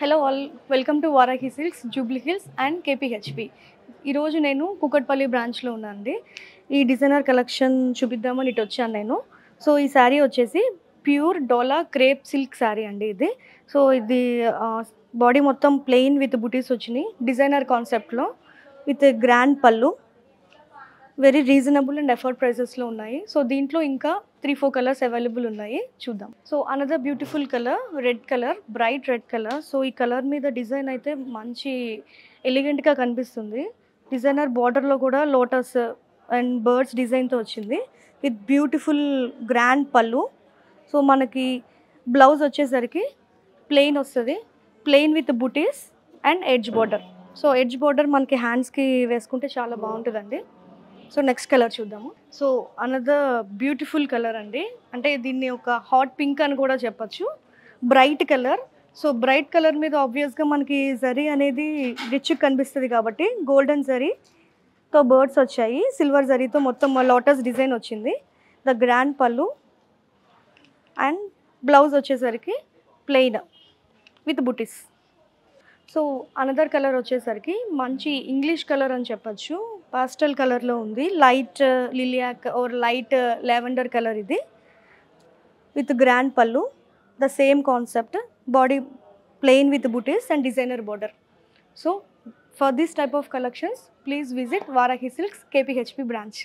Hello all, welcome to Varahi Silks, Jubilee Hills and KPHB. ఈరోజు నేను కూకట్పల్లి బ్రాంచ్లో ఉన్నానండి. ఈ డిజైనర్ కలెక్షన్ చూపిద్దామని ఇటు వచ్చాను నేను. సో ఈ శారీ వచ్చేసి ప్యూర్ డోలా క్రేప్ సిల్క్ శారీ అండి ఇది. సో ఇది బాడీ మొత్తం ప్లెయిన్ విత్ బుటీస్ వచ్చినాయి, డిజైనర్ కాన్సెప్ట్లో విత్ గ్రాండ్ పళ్ళు. వెరీ రీజనబుల్ అండ్ ఎఫర్ట్ ప్రైసెస్లో ఉన్నాయి. సో దీంట్లో ఇంకా 3-4 కలర్స్ అవైలబుల్ ఉన్నాయి, చూద్దాం. So another beautiful colour, red colour, bright red colour. So ఈ కలర్ మీద డిజైన్ అయితే మంచి ఎలిగెంట్గా కనిపిస్తుంది. డిజైనర్ బార్డర్లో కూడా లోటస్ అండ్ బర్డ్స్ డిజైన్తో వచ్చింది విత్ బ్యూటిఫుల్ గ్రాండ్ పళ్ళు. సో మనకి బ్లౌజ్ వచ్చేసరికి ప్లెయిన్ వస్తుంది, plain with butis and edge border. So edge border మనకి హ్యాండ్స్కి వేసుకుంటే చాలా బాగుంటుందండి. సో నెక్స్ట్ కలర్ చూద్దాము. సో అనదర్ బ్యూటిఫుల్ కలర్ అండి, అంటే దీన్ని ఒక హాట్ పింక్ అని కూడా చెప్పచ్చు. Bright colour. So bright colour మీద ఆబ్వియస్గా మనకి జరీ అనేది రిచ్ కనిపిస్తుంది కాబట్టి గోల్డెన్ జరీతో బర్డ్స్ వచ్చాయి, సిల్వర్ జరీతో మొత్తం లోటస్ డిజైన్ వచ్చింది. The grand pallu and blouse వచ్చేసరికి plain with butis. So another colour వచ్చేసరికి మంచి ఇంగ్లీష్ కలర్ అని చెప్పచ్చు, పాస్టల్ కలర్లో ఉంది. Light lilac or light lavender colour ఇది with grand pallu. The same concept, body plain with butis and designer border. So for this type of collections please visit Varahi Silks, KPHB branch.